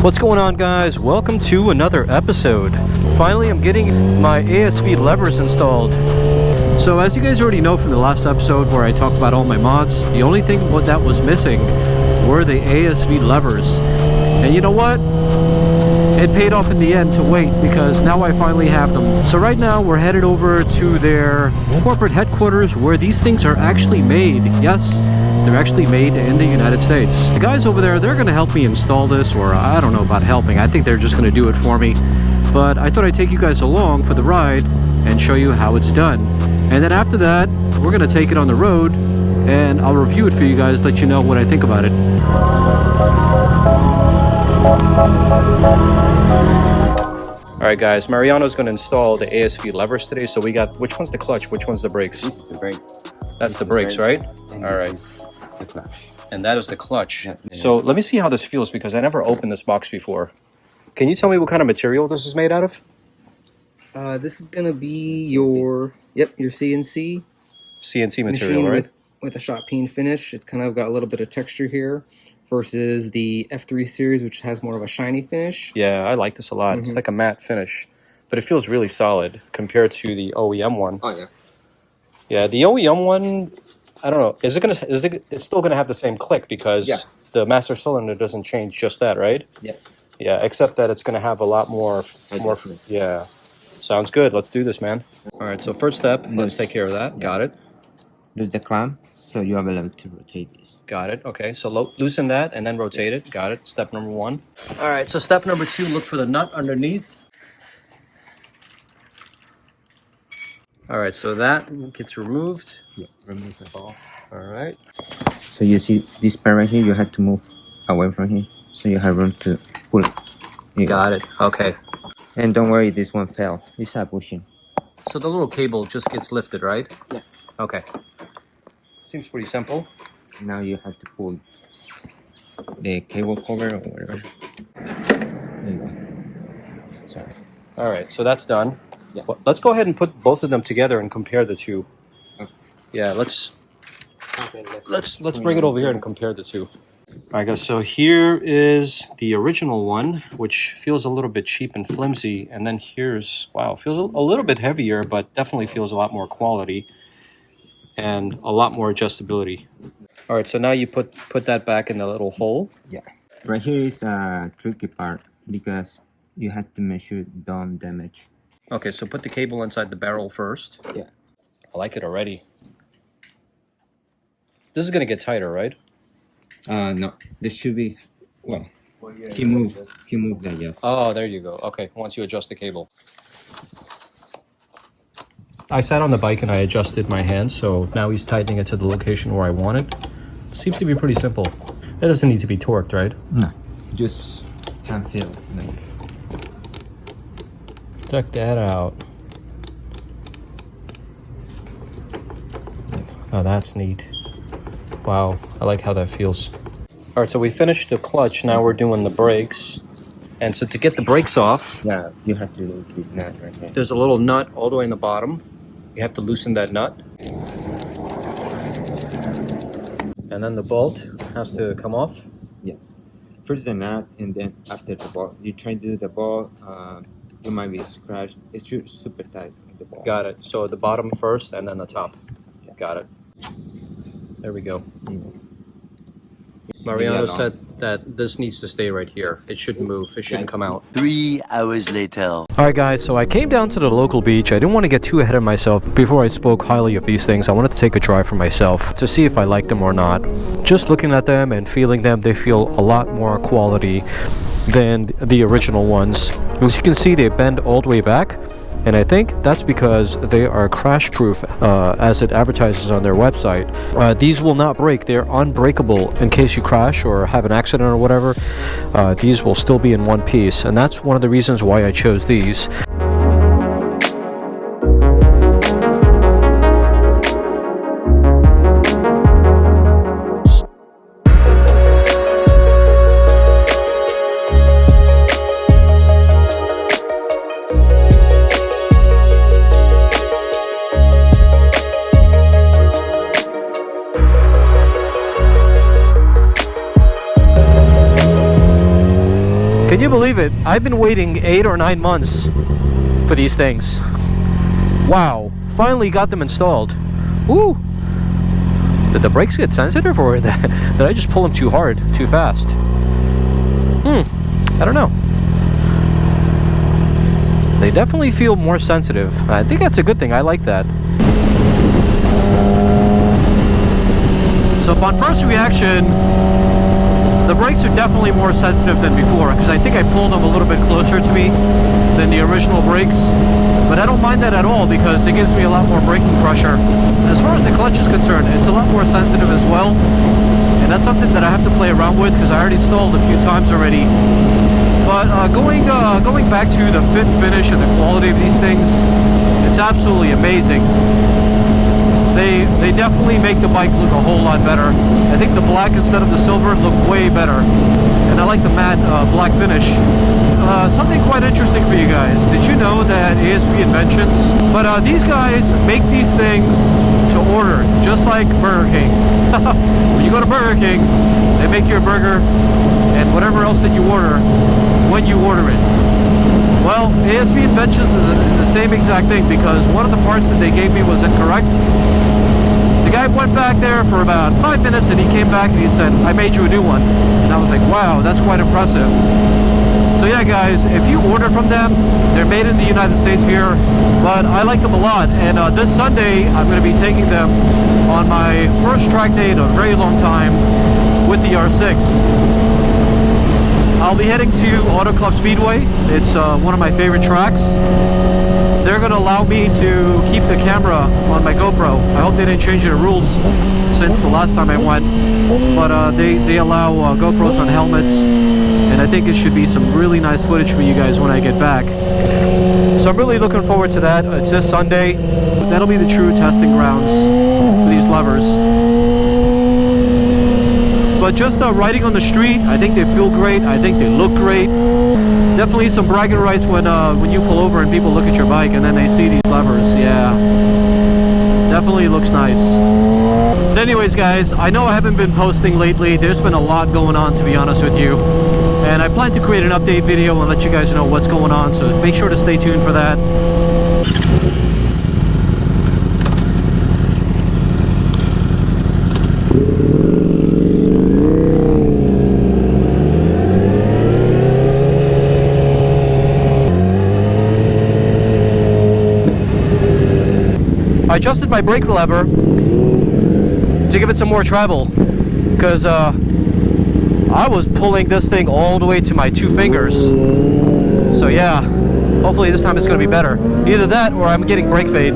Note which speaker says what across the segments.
Speaker 1: What's going on, guys? Welcome to another episode. Finally, I'm getting my ASV levers installed. So as you guys already know from the last episode where I talked about all my mods, the only thing that was missing were the ASV levers. And you know what? It paid off in the end to wait, because now I finally have them. So right now we're headed over to their corporate headquarters where these things are actually made. Yes, they're actually made in the United States. The guys over there, they're going to help me install this, or I don't know about helping. I think they're just going to do it for me. But I thought I'd take you guys along for the ride and show you how it's done. And then after that, we're going to take it on the road and I'll review it for you guys, let you know what I think about it. Alright guys, Mariano's going to install the ASV levers today. So we got, which one's the clutch, which one's the brakes?
Speaker 2: This is the brake.
Speaker 1: That's the brakes, right? Alright.
Speaker 2: The clutch.
Speaker 1: And that is the clutch.
Speaker 2: Yeah.
Speaker 1: So let me see how this feels, because I never opened this box before. Can you tell me what kind of material this is made out of?
Speaker 2: This is gonna be your CNC
Speaker 1: CNC material, right?
Speaker 2: with a shot peen finish. It's kind of got a little bit of texture here versus the F3 series, which has more of a shiny finish.
Speaker 1: Yeah, I like this a lot. It's like a matte finish, but it feels really solid compared to the OEM one.
Speaker 2: Oh yeah.
Speaker 1: Yeah, the OEM one, I don't know. It's still gonna have the same click, because the master cylinder doesn't change just that, right?
Speaker 2: Yeah.
Speaker 1: Yeah, except that it's gonna have a lot more. Yeah. Sounds good. Let's do this, man. All right. So first step, let's take care of that. Yeah. Got it.
Speaker 2: Lose the clamp, so you are able to rotate this.
Speaker 1: Got it. Okay. So loosen that and then rotate it. Got it. Step number one. All right. So step number two, look for the nut underneath. All right. So that gets removed.
Speaker 2: Yeah. Remove the ball.
Speaker 1: All right.
Speaker 2: So you see this part right here, you have to move away from here, so you have room to pull it.
Speaker 1: Got it. Okay.
Speaker 2: And don't worry, this one fell. It's a bushing.
Speaker 1: So the little cable just gets lifted, right?
Speaker 2: Yeah.
Speaker 1: Okay. Seems pretty simple.
Speaker 2: Now you have to pull the cable cover or whatever. There you go. Sorry.
Speaker 1: All right. So that's done.
Speaker 2: Yeah.
Speaker 1: Well, let's go ahead and put both of them together and compare the two.
Speaker 2: Okay.
Speaker 1: Yeah. Let's bring it over here and compare the two. All right, guys, so here is the original one, which feels a little bit cheap and flimsy. And then here's, wow, feels a little bit heavier, but definitely feels a lot more quality and a lot more adjustability. All right, so now you put that back in the little hole.
Speaker 2: Yeah. Right here is a tricky part, because you have to make sure don't damage.
Speaker 1: Okay, so put the cable inside the barrel first.
Speaker 2: Yeah.
Speaker 1: I like it already. This is going to get tighter, right?
Speaker 2: No, this should be, well, he moved that, yes.
Speaker 1: Oh, there you go. Okay, once you adjust the cable. I sat on the bike and I adjusted my hand, so now he's tightening it to the location where I want it. Seems to be pretty simple. It doesn't need to be torqued, right?
Speaker 2: No, just can feel like.
Speaker 1: Check that out. Oh, that's neat. Wow, I like how that feels. All right, so we finished the clutch. Now we're doing the brakes. And so to get the brakes off,
Speaker 2: Yeah, you have to lose this nut right here.
Speaker 1: there's a little nut all the way in the bottom. You have to loosen that nut. And then the bolt has to come off.
Speaker 2: Yes. First the nut, and then after the ball. You try to do the ball, you might be scratched. It's super tight, the ball.
Speaker 1: Got it. So the bottom first and then the top.
Speaker 2: Yeah.
Speaker 1: Got it. There we go.
Speaker 2: Yeah.
Speaker 1: Mariano said that this needs to stay right here. It shouldn't move. It shouldn't come out.
Speaker 3: 3 hours later.
Speaker 1: Alright guys, so I came down to the local beach. I didn't want to get too ahead of myself before I spoke highly of these things. I wanted to take a drive for myself to see if I like them or not. Just looking at them and feeling them, they feel a lot more quality than the original ones. As you can see, they bend all the way back. And I think that's because they are crash proof, as it advertises on their website. These will not break. They're unbreakable in case you crash or have an accident or whatever. These will still be in one piece, and that's one of the reasons why I chose these. Can you believe it? I've been waiting 8 or 9 months for these things. Wow, finally got them installed. Ooh. Did the brakes get sensitive, or did I just pull them too hard, too fast? I don't know. They definitely feel more sensitive. I think that's a good thing. I like that. So upon first reaction, the brakes are definitely more sensitive than before, because I think I pulled them a little bit closer to me than the original brakes. But I don't mind that at all, because it gives me a lot more braking pressure. As far as the clutch is concerned, it's a lot more sensitive as well. And that's something that I have to play around with, because I already stalled a few times already. But going back to the fit, finish, and the quality of these things, it's absolutely amazing. They definitely make the bike look a whole lot better. I think the black instead of the silver look way better. And I like the matte black finish. Something quite interesting for you guys. Did you know that ASV Inventions? But these guys make these things to order, just like Burger King. When you go to Burger King, they make your burger and whatever else that you order when you order it. Well, ASV Inventions is the same exact thing, because one of the parts that they gave me was incorrect. The guy went back there for about 5 minutes and he came back and he said, I made you a new one. And I was like, wow, that's quite impressive. So yeah, guys, if you order from them, they're made in the United States here, but I like them a lot. And this Sunday, I'm going to be taking them on my first track day in a very long time with the R6. I'll be heading to Auto Club Speedway. It's one of my favorite tracks. They're going to allow me to keep the camera on my GoPro. I hope they didn't change their rules since the last time I went. But they allow GoPros on helmets. And I think it should be some really nice footage for you guys when I get back. So I'm really looking forward to that. It's this Sunday. That'll be the true testing grounds for these levers. But just riding on the street, I think they feel great. I think they look great. Definitely some bragging rights when you pull over and people look at your bike and then they see these levers. Yeah, definitely looks nice. But anyways, guys, I know I haven't been posting lately. There's been a lot going on, to be honest with you. And I plan to create an update video and let you guys know what's going on. So make sure to stay tuned for that. I adjusted my brake lever to give it some more travel, because I was pulling this thing all the way to my 2 fingers. So yeah, hopefully this time it's going to be better. Either that or I'm getting brake fade.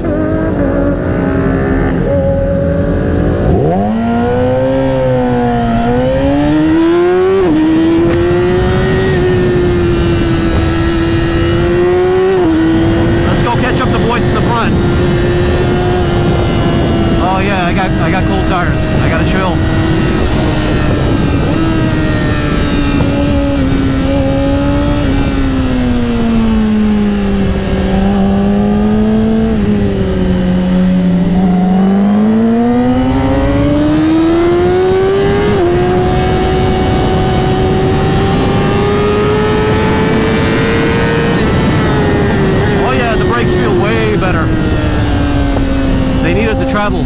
Speaker 1: Let's go catch up the boys in the front. Oh yeah, I got cold tires. I gotta chill. Oh yeah, the brakes feel way better. They needed the travel.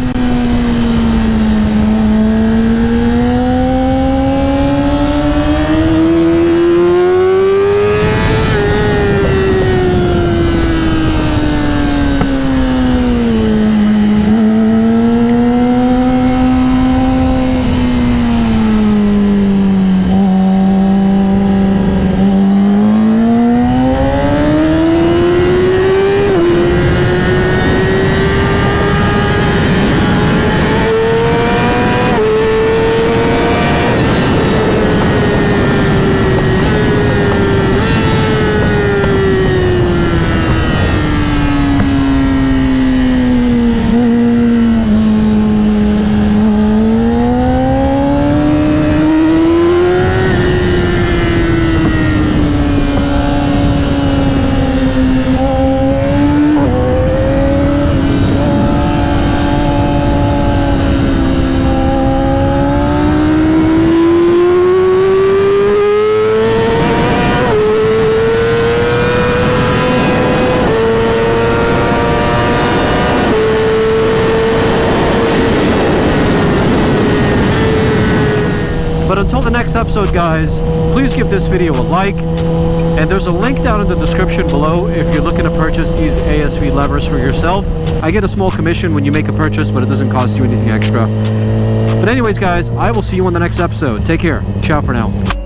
Speaker 1: until the next episode, guys, please give this video a like. And there's a link down in the description below if you're looking to purchase these ASV levers for yourself. I get a small commission when you make a purchase, but it doesn't cost you anything extra. But anyways, guys, I will see you on the next episode. Take care. Ciao for now.